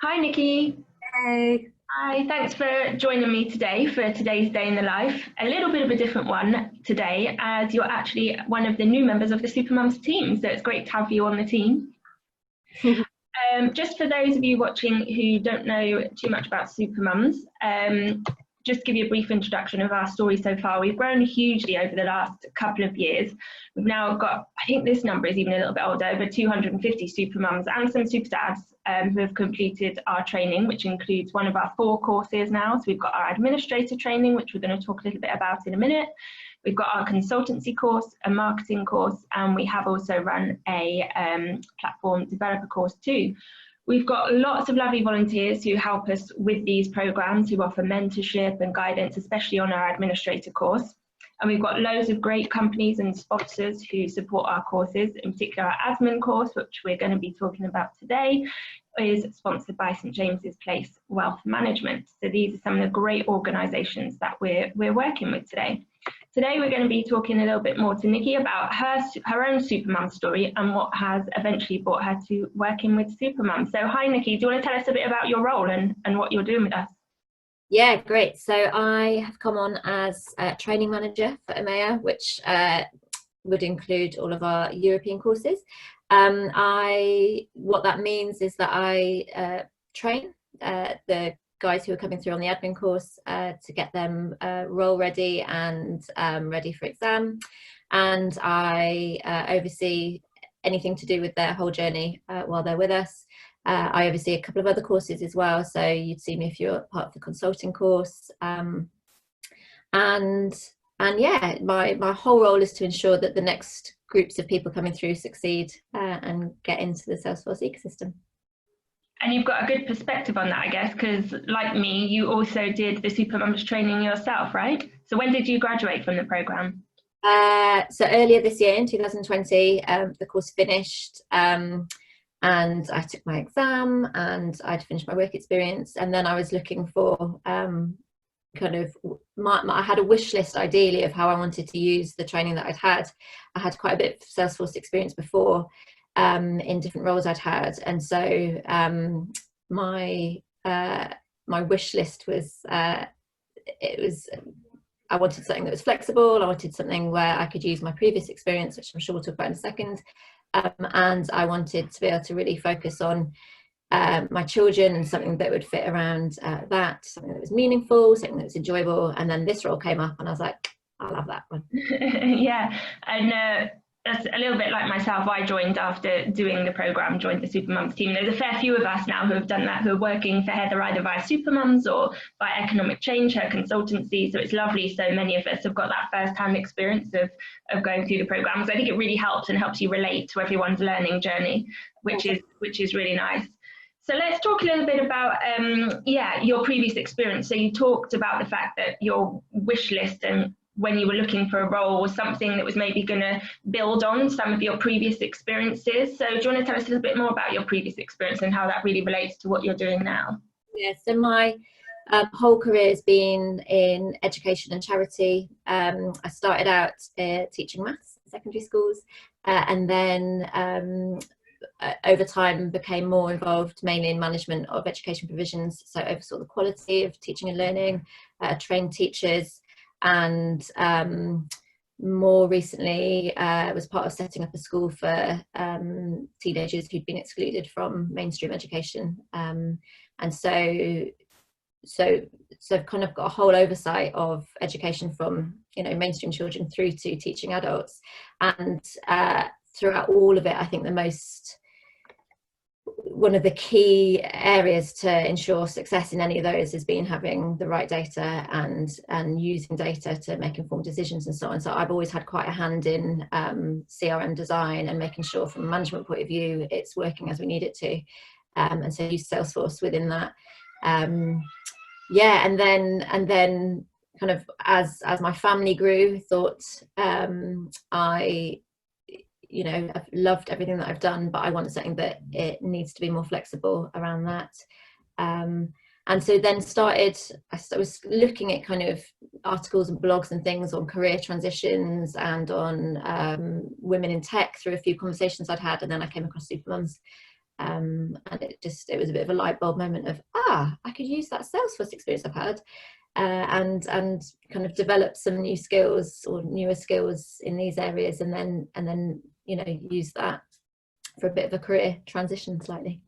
Hi, Nikki. Hey. Hi, thanks for joining me today for today's day in the life. A little bit of a different one today, as you're actually one of the new members of the Supermums team, so it's great to have you on the team. Just for those of you watching who don't know too much about Supermums, just to give you a brief introduction of our story so far. We've grown hugely over the last couple of years. We've now got, I think this number is even a little bit older, over 250 Supermums and some super dads who have completed our training, which includes one of our 4 courses now. So we've got our administrator training, which we're going to talk a little bit about in a minute. We've got our consultancy course, a marketing course, and we have also run a platform developer course too. We've got lots of lovely volunteers who help us with these programs, who offer mentorship and guidance, especially on our administrator course. And we've got loads of great companies and sponsors who support our courses. In particular, our admin course, which we're going to be talking about today, is sponsored by St James's Place Wealth Management. So these are some of the great organisations that we're working with today. Today we're going to be talking a little bit more to Nikki about her own Supermum story and what has eventually brought her to working with Supermum. So hi Nikki, do you want to tell us a bit about your role and what you're doing with us? Yeah, great. So I have come on as a training manager for EMEA, which would include all of our European courses. What that means is that I train the guys who are coming through on the admin course to get them role ready and ready for exam, and I oversee anything to do with their whole journey while they're with us. I oversee a couple of other courses as well, so you'd see me if you're part of the consulting course, and yeah, my whole role is to ensure that the next groups of people coming through succeed and get into the Salesforce ecosystem. And you've got a good perspective on that, I guess, because like me, you also did the Supermums training yourself, right? So when did you graduate from the programme? So earlier this year, in 2020, the course finished, and I took my exam and I'd finished my work experience, and then I was looking for I had a wish list ideally of how I wanted to use the training that I'd had. I had quite a bit of Salesforce experience before, in different roles I'd had, and so my wish list was I wanted something that was flexible. I wanted something where I could use my previous experience, which I'm sure we'll talk about in a second, and I wanted to be able to really focus on my children and something that would fit around that, something that was meaningful, something that was enjoyable. And then this role came up and I was like, I'll have that one. Yeah, and that's a little bit like myself. I joined after doing the programme, joined the Supermums team. There's a fair few of us now who have done that, who are working for Heather either via Supermums or by Economic Change, her consultancy. So it's lovely. So many of us have got that first-hand experience of going through the programmes. I think it really helps and helps you relate to everyone's learning journey, which is really nice. So let's talk a little bit about your previous experience. So you talked about the fact that your wish list and when you were looking for a role was something that was maybe going to build on some of your previous experiences. So do you want to tell us a little bit more about your previous experience and how that really relates to what you're doing now? Yeah, so my whole career has been in education and charity. I started out teaching maths in secondary schools, and then over time became more involved mainly in management of education provisions. So oversaw the quality of teaching and learning, trained teachers, and more recently was part of setting up a school for teenagers who'd been excluded from mainstream education, and so I've kind of got a whole oversight of education from mainstream children through to teaching adults, and throughout all of it, I think one of the key areas to ensure success in any of those has been having the right data and using data to make informed decisions and so on. So I've always had quite a hand in CRM design and making sure from a management point of view it's working as we need it to, and so use Salesforce within that. And then kind of as my family grew, thought I've loved everything that I've done, but I want something that it needs to be more flexible around that. And so then I was looking at kind of articles and blogs and things on career transitions and on women in tech through a few conversations I'd had, and then I came across Supermums. and it was a bit of a light bulb moment of, I could use that Salesforce experience I've had, and kind of develop some new skills or newer skills in these areas, and then use that for a bit of a career transition slightly.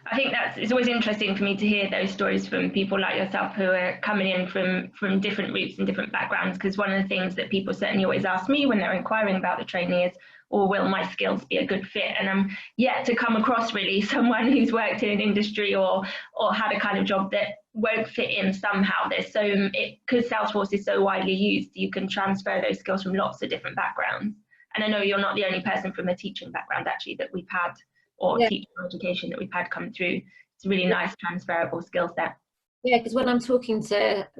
I think it's always interesting for me to hear those stories from people like yourself who are coming in from different routes and different backgrounds, because one of the things that people certainly always ask me when they're inquiring about the trainee is, or will my skills be a good fit? And I'm yet to come across really someone who's worked in an industry or had a kind of job that won't fit in somehow. There's because Salesforce is so widely used, you can transfer those skills from lots of different backgrounds. And I know you're not the only person from a teaching background actually that we've had, or teaching education that we've had come through. It's a really nice transferable skill set. Yeah, because when I've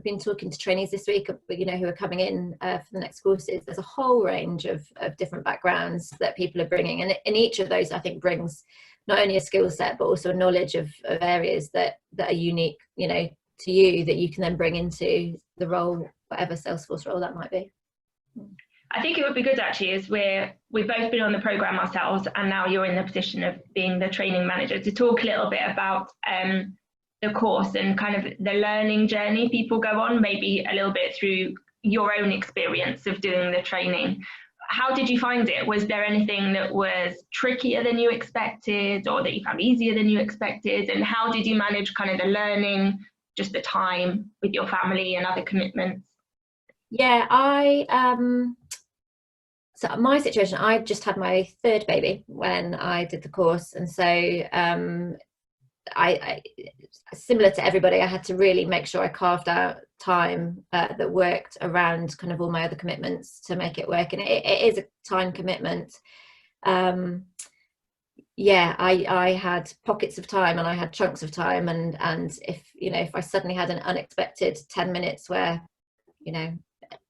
been talking to trainees this week, who are coming in for the next courses, there's a whole range of different backgrounds that people are bringing, and each of those I think brings not only a skill set but also a knowledge of areas that are unique, to you, that you can then bring into the role, whatever Salesforce role that might be. I think it would be good actually, as we've both been on the programme ourselves, and now you're in the position of being the training manager, to talk a little bit about the course and kind of the learning journey people go on, maybe a little bit through your own experience of doing the training. How did you find it? Was there anything that was trickier than you expected, or that you found easier than you expected? And how did you manage kind of the learning, just the time with your family and other commitments? Yeah, so my situation, I just had my third baby when I did the course, and so I similar to everybody, I had to really make sure I carved out time that worked around kind of all my other commitments to make it work. And it is a time commitment. I had pockets of time and I had chunks of time, and if I suddenly had an unexpected 10 minutes where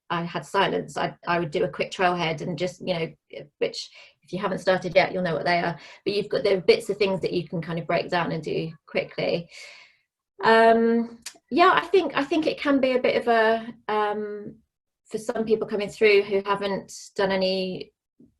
I had silence, I would do a quick trailhead and just, which if you haven't started yet, you'll know what they are, but there are bits of things that you can kind of break down and do quickly. I think it can be a bit of a, for some people coming through who haven't done any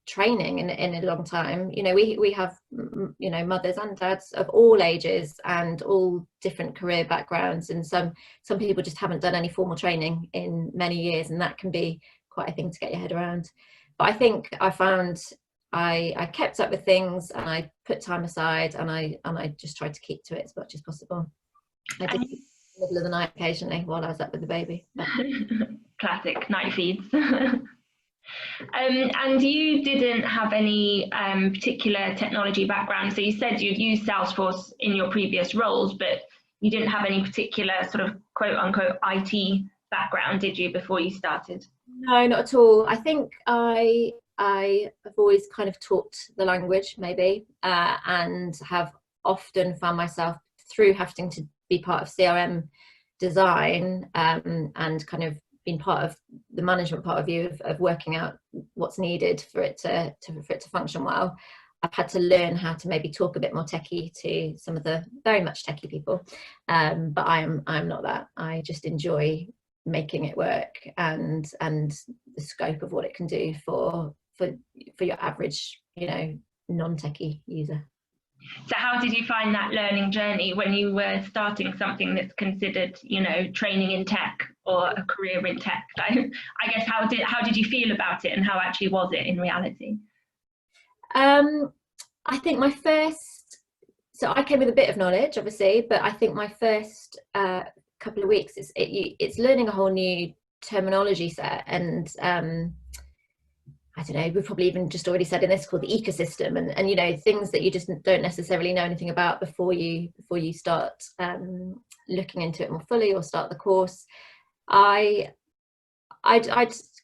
training in a long time, we have mothers and dads of all ages and all different career backgrounds, and some people just haven't done any formal training in many years, and that can be quite a thing to get your head around. But I think I found I kept up with things, and I put time aside, and I just tried to keep to it as much as possible. I did in the middle of the night occasionally while I was up with the baby. Classic night feeds. And you didn't have any particular technology background. So you said you'd used Salesforce in your previous roles, but you didn't have any particular sort of quote unquote IT background, did you, before you started? No, not at all. I think I have always kind of taught the language, maybe, and have often found myself, through having to be part of CRM design and kind of been part of the management part of you of working out what's needed for it to function well. I've had to learn how to maybe talk a bit more techie to some of the very much techie people, but I'm not that. I just enjoy making it work and the scope of what it can do for your average non-techie user. So how did you find that learning journey when you were starting something that's considered, training in tech or a career in tech? I guess how did you feel about it, and how actually was it in reality? I think so I came with a bit of knowledge, obviously, but I think my first couple of weeks it's learning a whole new terminology set, and I don't know, we've probably even just already said in this, called the ecosystem, and things that you just don't necessarily know anything about before you start looking into it more fully or start the course. I'd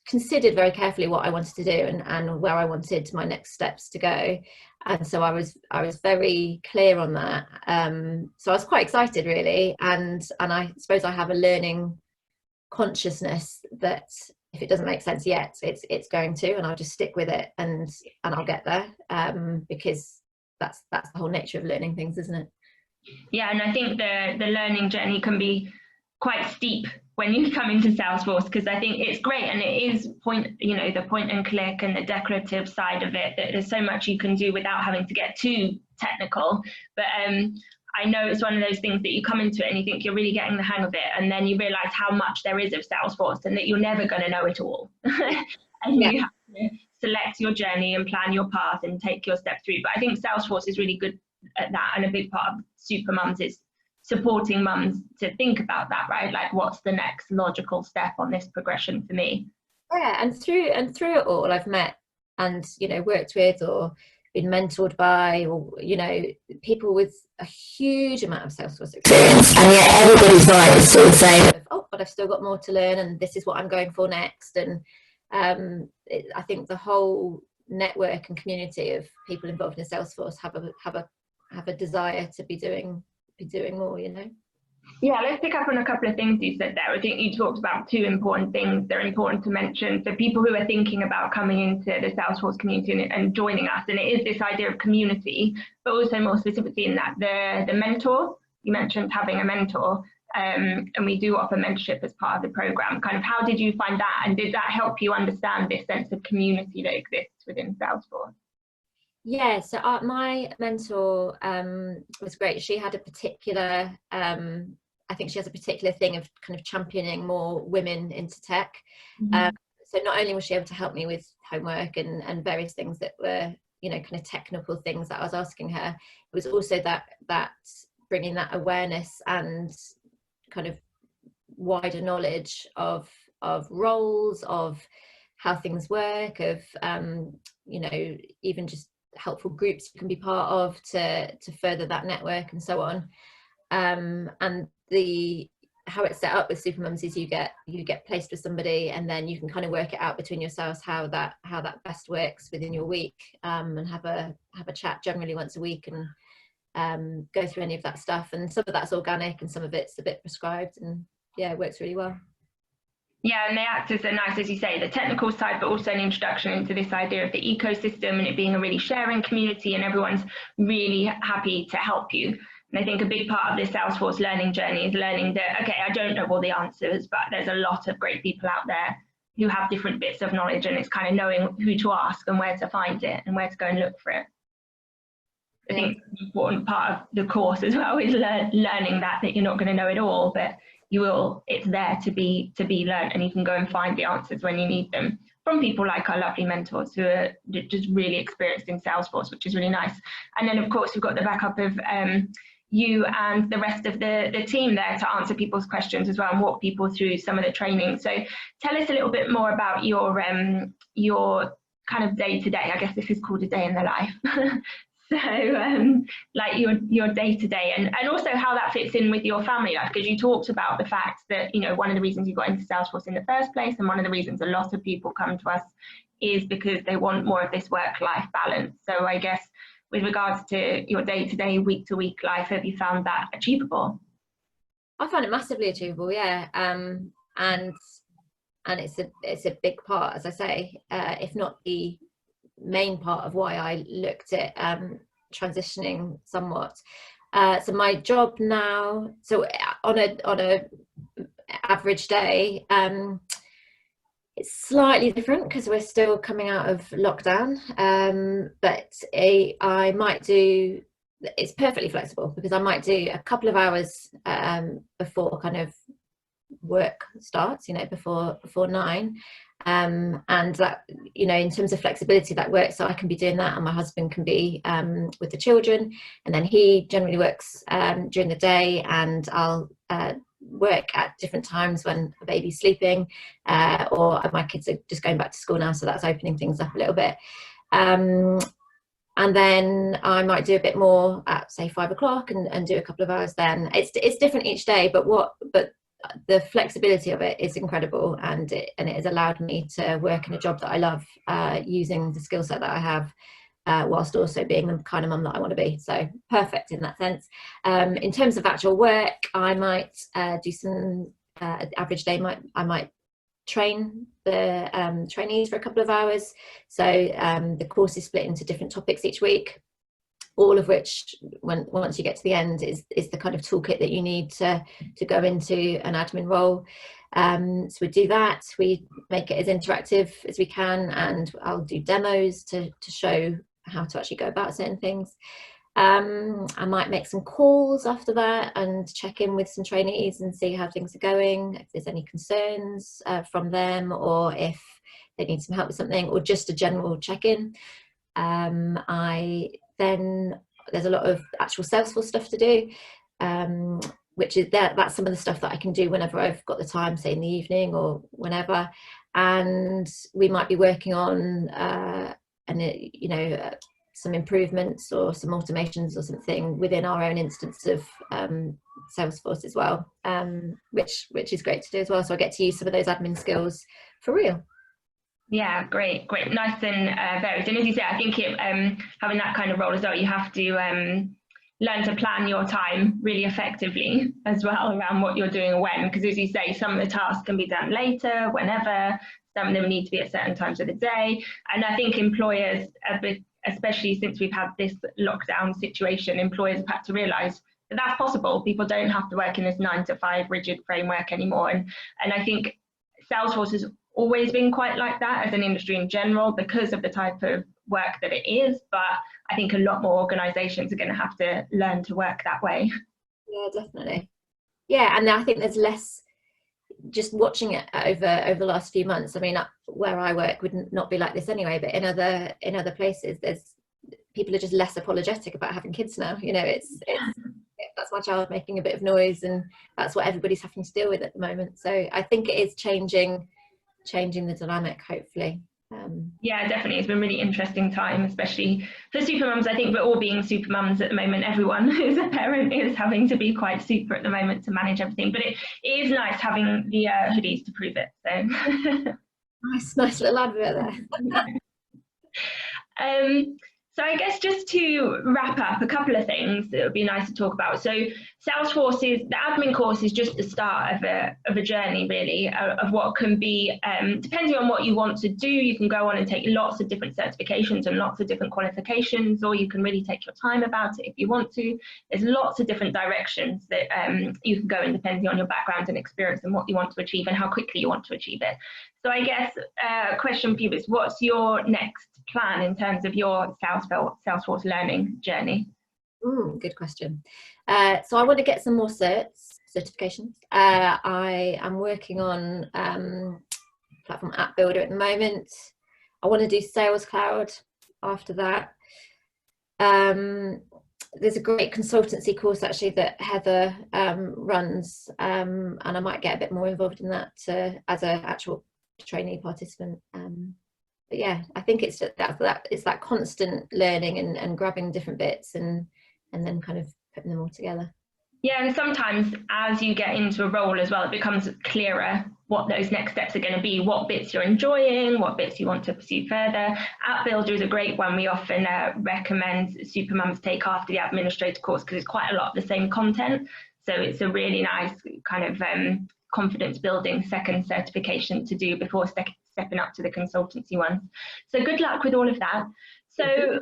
considered very carefully what I wanted to do and where I wanted my next steps to go, and so I was very clear on that. So I was quite excited, really, and I suppose I have a learning consciousness that if it doesn't make sense yet, it's going to, and I'll just stick with it, and I'll get there, because that's the whole nature of learning things, isn't it? Yeah, and I think the learning journey can be quite steep when you come into Salesforce, because I think it's great, and it is the point and click and the declarative side of it, that there's so much you can do without having to get too technical. But I know it's one of those things that you come into it and you think you're really getting the hang of it, and then you realize how much there is of Salesforce and that you're never going to know it all. And you have to select your journey and plan your path and take your steps through. But I think Salesforce is really good at that, and a big part of Supermums is supporting mums to think about that, right? Like, what's the next logical step on this progression for me? Yeah, and through it all, I've met and worked with or been mentored by, or people with a huge amount of Salesforce experience, and yet everybody's right is still the same. Oh, but I've still got more to learn, and this is what I'm going for next. And I think the whole network and community of people involved in Salesforce have a desire to be doing more. Yeah, let's pick up on a couple of things you said there. I think you talked about two important things. They're important to mention for people who are thinking about coming into the Salesforce community and joining us. And it is this idea of community, but also more specifically in that the mentor. You mentioned having a mentor, and we do offer mentorship as part of the program. Kind of, how did you find that, and did that help you understand this sense of community that exists within Salesforce? Yeah, so my mentor was great. She had a particular, I think she has a particular thing of kind of championing more women into tech. Mm-hmm. So not only was she able to help me with homework and various things that were, kind of technical things that I was asking her, it was also that bringing that awareness and kind of wider knowledge of roles, of how things work, of, even just helpful groups you can be part of to further that network and so on. And how it's set up with Supermums is you get placed with somebody, and then you can kind of work it out between yourselves how that best works within your week, and have a chat generally once a week, and go through any of that stuff. And some of that's organic and some of it's a bit prescribed, and yeah, it works really well. Yeah, and they act as a nice, as you say, the technical side, but also an introduction into this idea of the ecosystem and it being a really sharing community, and everyone's really happy to help you. And I think a big part of this Salesforce learning journey is learning that, okay, I don't know all the answers, but there's a lot of great people out there who have different bits of knowledge, and it's kind of knowing who to ask and where to find it and where to go and look for it. I think an important part of the course as well is learning that you're not going to know it all, but you will. It's there to be learned, and you can go and find the answers when you need them from people like our lovely mentors who are just really experienced in Salesforce, which is really nice. And then of course we've got the backup of you and the rest of the team there to answer people's questions as well and walk people through some of the training. So tell us a little bit more about your kind of day to day. I guess this is called a day in the life. So like your day to day, and also how that fits in with your family life, because you talked about the fact that one of the reasons you got into Salesforce in the first place, and one of the reasons a lot of people come to us is because they want more of this work-life balance. So I guess with regards to your day-to-day, week-to-week life, have you found that achievable? I found it massively achievable, yeah. And it's a big part, as I say, if not the main part of why I looked at transitioning somewhat. So my job now, so on a average day, it's slightly different because we're still coming out of lockdown, but I might do, it's perfectly flexible because I might do a couple of hours before kind of work starts, before 9, and that, in terms of flexibility, that works. So I can be doing that, and my husband can be with the children, and then he generally works during the day, and I'll work at different times when the baby's sleeping, or my kids are just going back to school now, so that's opening things up a little bit. And then I might do a bit more at say 5 o'clock and do a couple of hours then. It's different each day, but the flexibility of it is incredible, and it has allowed me to work in a job that I love, using the skill set that I have, whilst also being the kind of mum that I want to be. So perfect in that sense. In terms of actual work, I might do some average day. I might train the trainees for a couple of hours. So the course is split into different topics each week. all of which, once you get to the end, is the kind of toolkit that you need to go into an admin role. So we do that, we make it as interactive as we can, and I'll do demos to show how to actually go about certain things. I might make some calls after that and check in with some trainees and see how things are going, if there's any concerns from them, or if they need some help with something, or just a general check-in. There's a lot of actual Salesforce stuff to do, which is that's some of the stuff that I can do whenever I've got the time, say in the evening or whenever. And we might be working on some improvements or some automations or something within our own instance of Salesforce as well, which is great to do as well. So I get to use some of those admin skills for real. Yeah, great, nice and varied. And as you say, I think having that kind of role as well, you have to learn to plan your time really effectively as well around what you're doing and when, because as you say, some of the tasks can be done later, whenever, some of them need to be at certain times of the day. And I think employers, especially since we've had this lockdown situation, employers have had to realise that that's possible. People don't have to work in this 9-to-5 rigid framework anymore. And I think Salesforce has always been quite like that as an industry in general because of the type of work that it is, but I think a lot more organisations are going to have to learn to work that way. Yeah, definitely. Yeah, and I think there's less, just watching it over the last few months. I mean, where I work would not be like this anyway, but in other places, there's people are just less apologetic about having kids now. You know, it's that's my child making a bit of noise, and that's what everybody's having to deal with at the moment. So I think it is changing the dynamic, hopefully. Yeah, definitely. It's been a really interesting time, especially for supermums. I think we're all being supermums at the moment. Everyone who's a parent is having to be quite super at the moment to manage everything. But it is nice having the hoodies to prove it. So nice little advert there. So I guess just to wrap up, a couple of things that would be nice to talk about. So Salesforce the admin course is just the start of a journey, really, of what can be, depending on what you want to do, you can go on and take lots of different certifications and lots of different qualifications, or you can really take your time about it if you want to. There's lots of different directions that you can go in depending on your background and experience and what you want to achieve and how quickly you want to achieve it. So I guess a question for you is, what's your next plan in terms of your Salesforce learning journey? Good question. So I want to get some more certifications. I am working on platform app builder at the moment. I want to do Sales Cloud after that. There's a great consultancy course actually that Heather runs, and I might get a bit more involved in that as an actual trainee participant. But yeah, I think it's that constant learning and grabbing different bits and then kind of putting them all together. Yeah, and sometimes as you get into a role as well, it becomes clearer what those next steps are going to be, what bits you're enjoying, what bits you want to pursue further. App Builder is a great one. We often recommend supermums take after the administrator course because it's quite a lot of the same content. So it's a really nice kind of confidence building second certification to do before stepping up to the consultancy ones. So good luck with all of that. So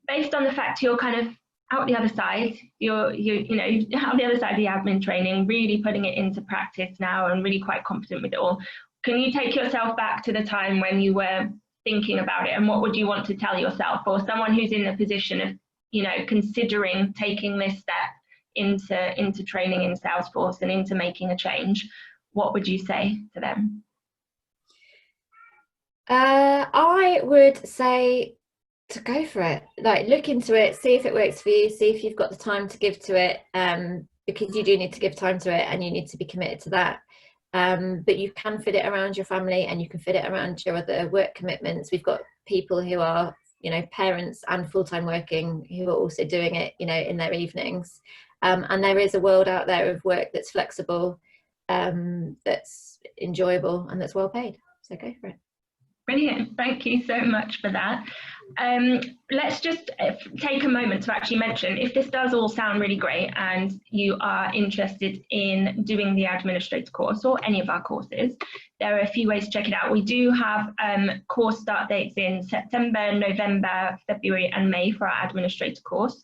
based on the fact you're kind of out the other side, you're out the other side of the admin training, really putting it into practice now and really quite confident with it all. Can you take yourself back to the time when you were thinking about it, and what would you want to tell yourself, or someone who's in the position of, considering taking this step into training in Salesforce and into making a change? What would you say to them? I would say to go for it. Like, look into it, see if it works for you, see if you've got the time to give to it, because you do need to give time to it and you need to be committed to that. But you can fit it around your family and you can fit it around your other work commitments. We've got people who are, parents and full-time working who are also doing it, in their evenings. And there is a world out there of work that's flexible, that's enjoyable and that's well paid. So go for it. Brilliant. Thank you so much for that. Let's just take a moment to actually mention, if this does all sound really great and you are interested in doing the administrator course or any of our courses, there are a few ways to check it out. We do have course start dates in September, November, February and May for our administrator course.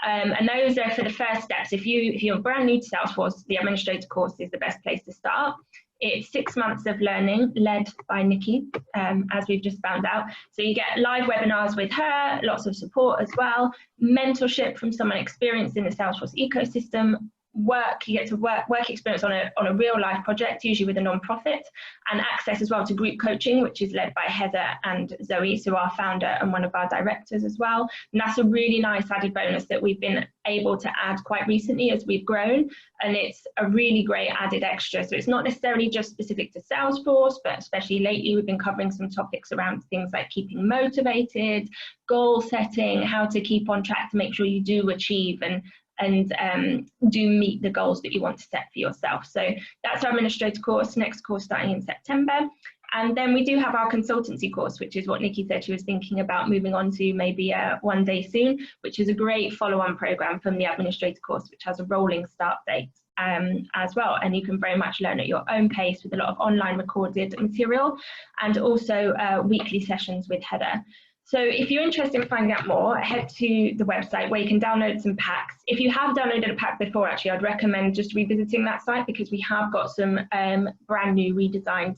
And those are for the first steps. If you're brand new to Salesforce, the administrator course is the best place to start. It's 6 months of learning led by Nikki, as we've just found out. So you get live webinars with her, lots of support as well, mentorship from someone experienced in the Salesforce ecosystem, you get to work experience on a real life project, usually with a non-profit, and access as well to group coaching, which is led by Heather and Zoe, so our founder and one of our directors as well. And that's a really nice added bonus that we've been able to add quite recently as we've grown, and it's a really great added extra. So it's not necessarily just specific to Salesforce, but especially lately we've been covering some topics around things like keeping motivated, goal setting, how to keep on track to make sure you do achieve and do meet the goals that you want to set for yourself. So that's our administrator course, next course starting in September. And then we do have our consultancy course, which is what Nikki said she was thinking about moving on to maybe one day soon, which is a great follow-on program from the administrator course, which has a rolling start date as well. And you can very much learn at your own pace with a lot of online recorded material and also weekly sessions with Heather. So if you're interested in finding out more, head to the website where you can download some packs. If you have downloaded a pack before, actually, I'd recommend just revisiting that site because we have got some brand new redesigned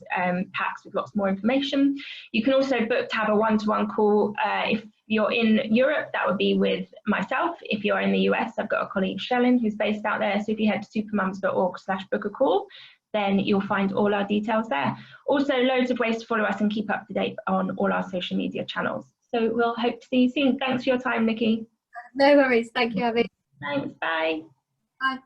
packs with lots more information. You can also book to have a one-to-one call. If you're in Europe, that would be with myself. If you're in the US, I've got a colleague, Shellen, who's based out there. So if you head to supermums.org/book-a-call, then you'll find all our details there. Also, loads of ways to follow us and keep up to date on all our social media channels. So we'll hope to see you soon. Thanks for your time, Nikki. No worries. Thank you, Abby. Thanks. Bye. Bye.